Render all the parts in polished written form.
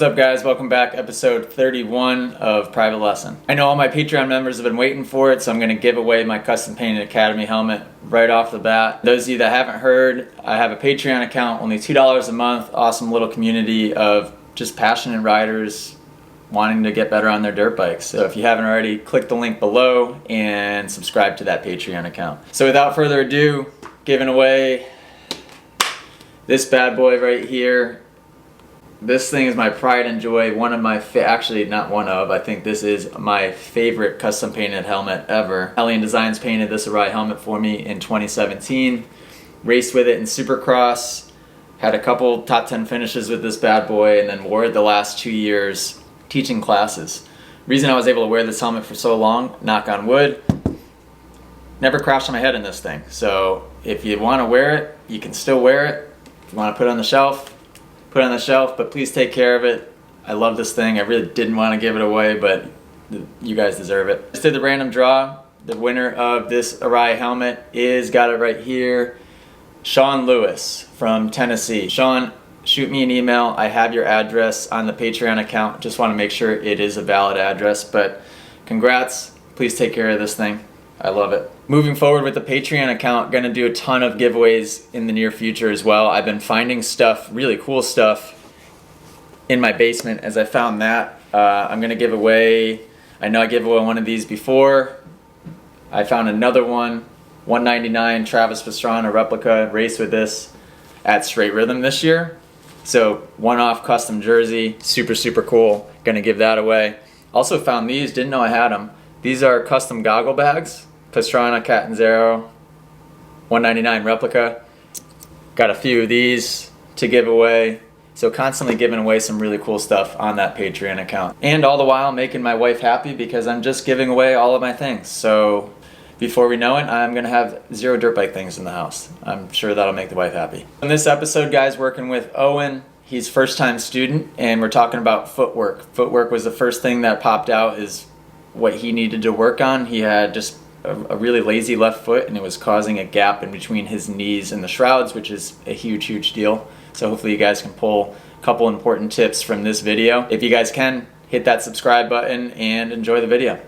What's up guys, welcome back, episode 31 of Private Lesson. I know all my Patreon members have been waiting for it, so I'm going to give away my custom painted Academy helmet right off the bat. Those of you that haven't heard, I have a Patreon account, only $2 a month, awesome little community of just passionate riders wanting to get better on their dirt bikes. So if you haven't already, click the link below and subscribe to that Patreon account. So without further ado, giving away this bad boy right here. This thing is my pride and joy, one of my, actually not one of, I think this is my favorite custom painted helmet ever. Alien Designs painted this Arai helmet for me in 2017. Raced with it in Supercross, had a couple top 10 finishes with this bad boy, and then wore it the last 2 years teaching classes. Reason I was able to wear this helmet for so long, knock on wood, never crashed on my head in this thing. So if you want to wear it, you can still wear it. If you want to put it on the shelf, put it on the shelf, but please take care of it. I love this thing. I really didn't want to give it away, but you guys deserve it. Just did the random draw. The winner of this Arai helmet is, got it right here, Sean Lewis from Tennessee. Sean, shoot me an email. I have your address on the Patreon account. Just want to make sure it is a valid address, but congrats. Please take care of this thing. I love it. Moving forward with the Patreon account, gonna do a ton of giveaways in the near future as well. I've been finding stuff, really cool stuff, in my basement. As I found that, I'm gonna give away, I know I gave away one of these before. I found another one, 199 Travis Pastrana replica, race with this at Straight Rhythm this year. So one-off custom jersey, super, super cool. Gonna give that away. Also found these, didn't know I had them. These are custom goggle bags. Pastrana Catanzaro 199 replica. Got a few of these to give away. So constantly giving away some really cool stuff on that Patreon account. And all the while making my wife happy because I'm just giving away all of my things. So before we know it, I'm gonna have 0 dirt bike things in the house. I'm sure that'll make the wife happy. In this episode, guys, working with Owen. He's first-time student and we're talking about footwork. Footwork was the first thing that popped out is what he needed to work on. He had just a really lazy left foot and it was causing a gap in between his knees and the shrouds, which is a huge deal. So hopefully you guys can pull a couple important tips from this video. If you guys can, hit that subscribe button and enjoy the video.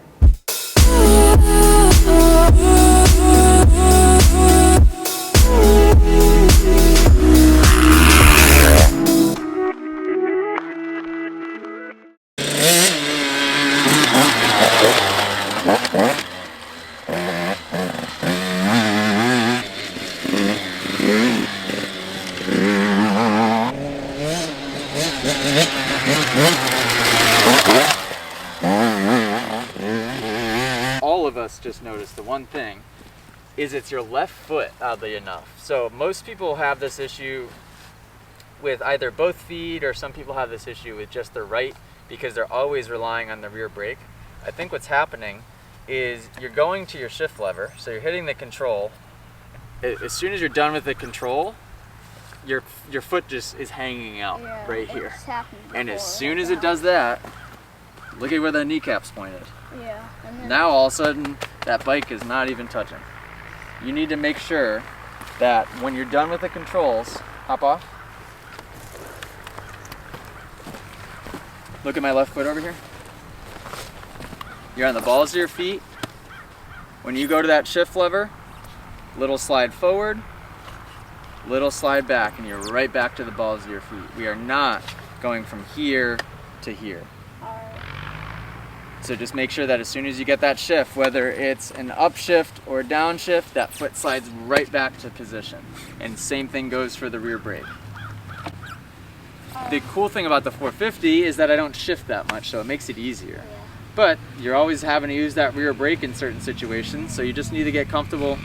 All of us just noticed the one thing is it's your left foot, oddly enough. So most people have this issue with either both feet, or some people have this issue with just their right because they're always relying on the rear brake. I think what's happening is you're going to your shift lever, so you're hitting the control. As soon as you're done with the control, your foot just is hanging out right here. And as soon as it does that, look at where the kneecap's pointed. Yeah. Now all of a sudden, that bike is not even touching. You need to make sure that when you're done with the controls, hop off. Look at my left foot over here. You're on the balls of your feet. When you go to that shift lever, little slide forward, little slide back, and you're right back to the balls of your feet. We are not going from here to here. So just make sure that as soon as you get that shift, whether it's an upshift or a downshift, that foot slides right back to position. And same thing goes for the rear brake. The cool thing about the 450 is that I don't shift that much, so it makes it easier. But you're always having to use that rear brake in certain situations, so you just need to get comfortable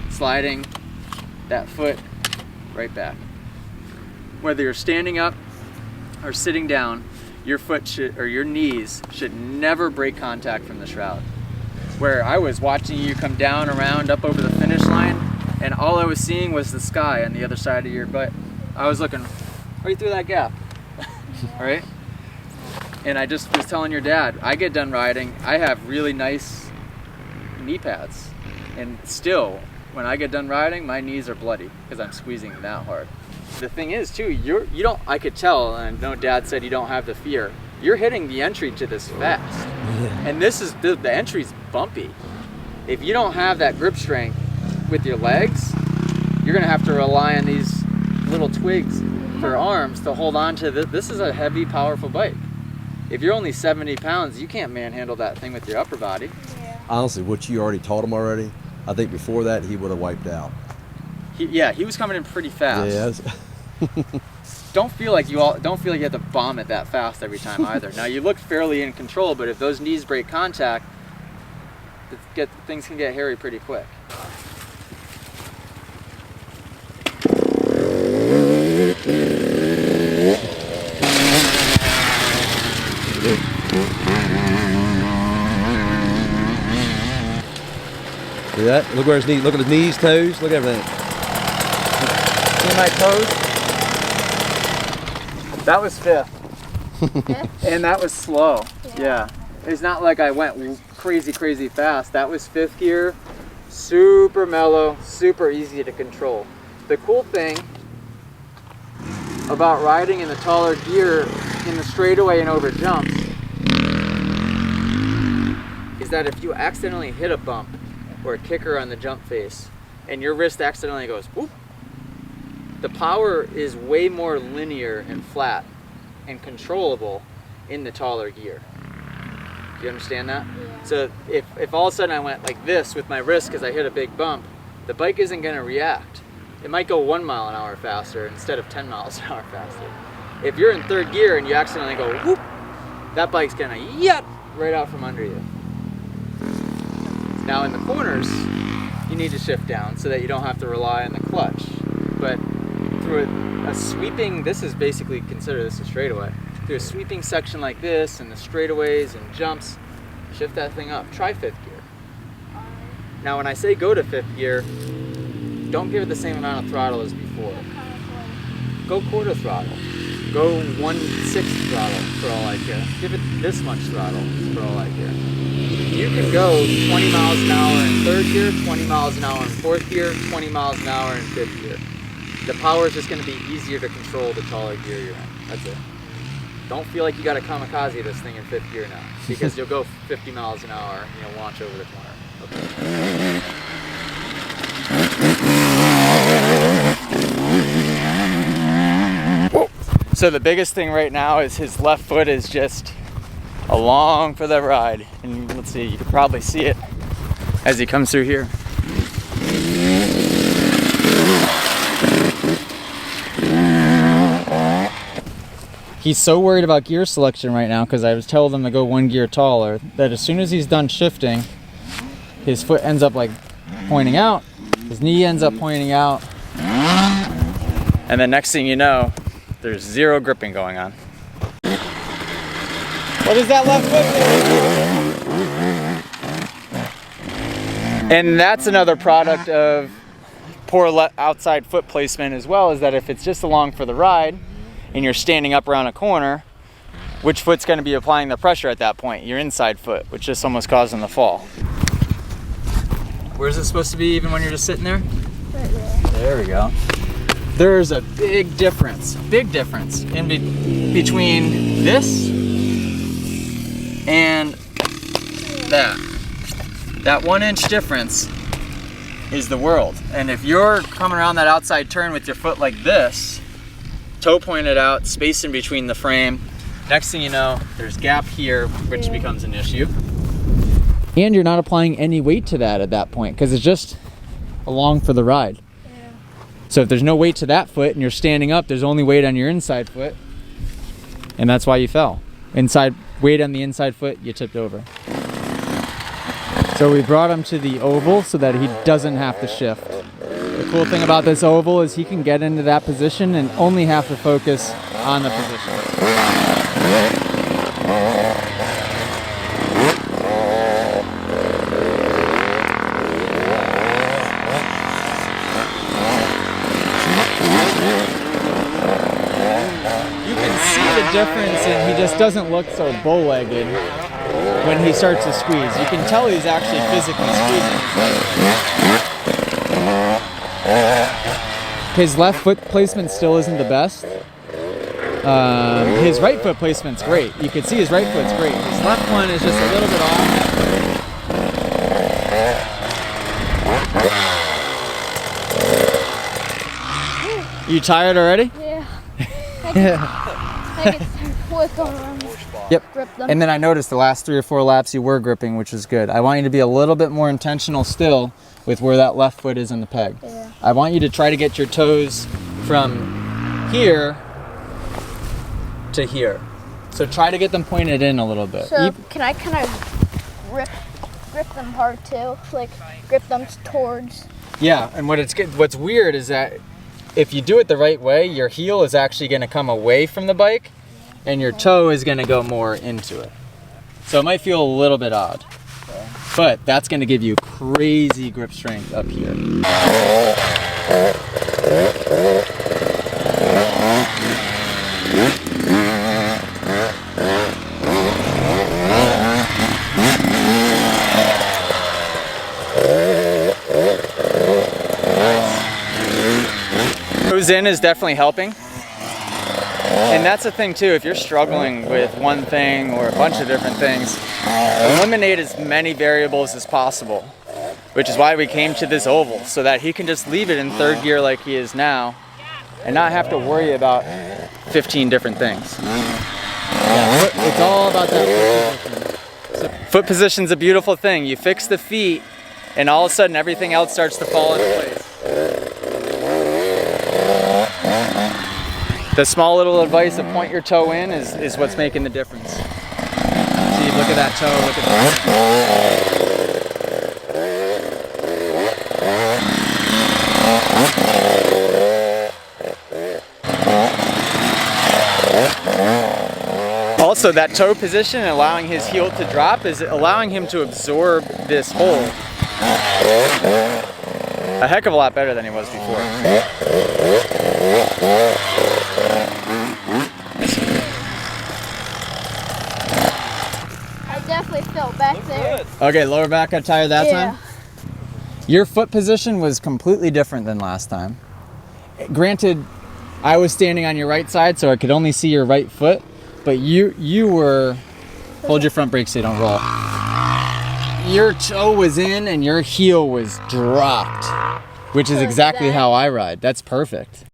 sliding that foot right back. Whether you're standing up or sitting down, your foot should, or your knees should never break contact from the shroud. Where I was watching you come down around up over the finish line and all I was seeing was the sky on the other side of your butt. I was looking right through that gap, right? And I just was telling your dad, I get done riding, I have really nice knee pads, and still when I get done riding, my knees are bloody because I'm squeezing that hard. The thing is too, you don't, I could tell, and I know Dad said you don't have the fear. You're hitting the entry to this fast. Yeah. And this is, the entry's bumpy. If you don't have that grip strength with your legs, you're gonna have to rely on these little twigs for arms to hold on to this is a heavy, powerful bike. If you're only 70 pounds, you can't manhandle that thing with your upper body. Yeah. Honestly, what you already taught him already, I think before that he would have wiped out. He was coming in pretty fast. Yes. Don't feel like you have to bomb it that fast every time either. Now you look fairly in control, but if those knees break contact, things can get hairy pretty quick. See that? Look where his knees. Look at his knees, toes. Look at everything. See my toes? That was fifth. And that was slow. Yeah. It's not like I went crazy fast. That was fifth gear. Super mellow, super easy to control. The cool thing about riding in the taller gear in the straightaway and over jumps is that if you accidentally hit a bump or a kicker on the jump face and your wrist accidentally goes whoop, the power is way more linear and flat and controllable in the taller gear. Do you understand that? Yeah. So if all of a sudden I went like this with my wrist because I hit a big bump, the bike isn't going to react. It might go 1 mile an hour faster instead of 10 miles an hour faster. If you're in third gear and you accidentally go whoop, that bike's going to yep right out from under you. Now in the corners, you need to shift down so that you don't have to rely on the clutch. But through a sweeping, this is basically, consider this a straightaway. Through a sweeping section like this and the straightaways and jumps, shift that thing up. Try fifth gear. Now when I say go to fifth gear, don't give it the same amount of throttle as before. Go quarter throttle. Go 1/6 throttle for all I care. Give it this much throttle for all I care. You can go 20 miles an hour in third gear, 20 miles an hour in fourth gear, 20 miles an hour in fifth gear. The power is just going to be easier to control the taller gear you're in. That's it. Don't feel like you got to kamikaze this thing in fifth gear now, because you'll go 50 miles an hour and you'll launch over the corner. Okay. So the biggest thing right now is his left foot is just along for the ride. And let's see, you can probably see it as he comes through here. He's so worried about gear selection right now because I was telling him to go 1 gear taller that as soon as he's done shifting, his foot ends up like pointing out, his knee ends up pointing out, and then next thing you know, there's zero gripping going on. What is that left foot doing? And that's another product of poor outside foot placement as well, is that if it's just along for the ride and you're standing up around a corner, which foot's going to be applying the pressure at that point? Your inside foot, which just almost caused him to fall. Where's it supposed to be even when you're just sitting there? Right there. There we go. There's a big difference in between this and that. That 1 inch difference is the world. And if you're coming around that outside turn with your foot like this, toe pointed out, space in between the frame, next thing you know, there's gap here, which becomes an issue. And you're not applying any weight to that at that point because it's just along for the ride. So if there's no weight to that foot and you're standing up, there's only weight on your inside foot. And that's why you fell. Weight on the inside foot, you tipped over. So we brought him to the oval so that he doesn't have to shift. The cool thing about this oval is he can get into that position and only have to focus on the position. Difference, and he just doesn't look so bow-legged when he starts to squeeze. You can tell he's actually physically squeezing. his left foot placement still isn't the best. His right foot placement's great. You can see his right foot's great. His left one is just a little bit off. You tired already? Yeah. I get what's going on. Yep. Grip them. And then I noticed the last 3 or 4 laps you were gripping, which is good. I want you to be a little bit more intentional still with where that left foot is in the peg. Yeah. I want you to try to get your toes from here to here. So try to get them pointed in a little bit. So can I kind of grip them hard too? Like grip them towards. Yeah, and what's weird is that if you do it the right way, your heel is actually going to come away from the bike and your toe is going to go more into it. So it might feel a little bit odd, but that's going to give you crazy grip strength up here. Toes in is definitely helping. And that's the thing too, if you're struggling with one thing or a bunch of different things, eliminate as many variables as possible, which is why we came to this oval, so that he can just leave it in 3rd gear like he is now and not have to worry about 15 different things. Yeah, it's all about that foot position. Foot position's a beautiful thing. You fix the feet and all of a sudden everything else starts to fall into place. The small little advice of point your toe in is what's making the difference. See, look at that toe, look at that. Also, that toe position and allowing his heel to drop is allowing him to absorb this hold a heck of a lot better than he was before. I definitely felt back there. Okay, lower back got tired that time? Your foot position was completely different than last time. Granted, I was standing on your right side, so I could only see your right foot, but you were, hold your front brakes so you don't roll. Your toe was in and your heel was dropped, which is exactly how I ride. That's perfect.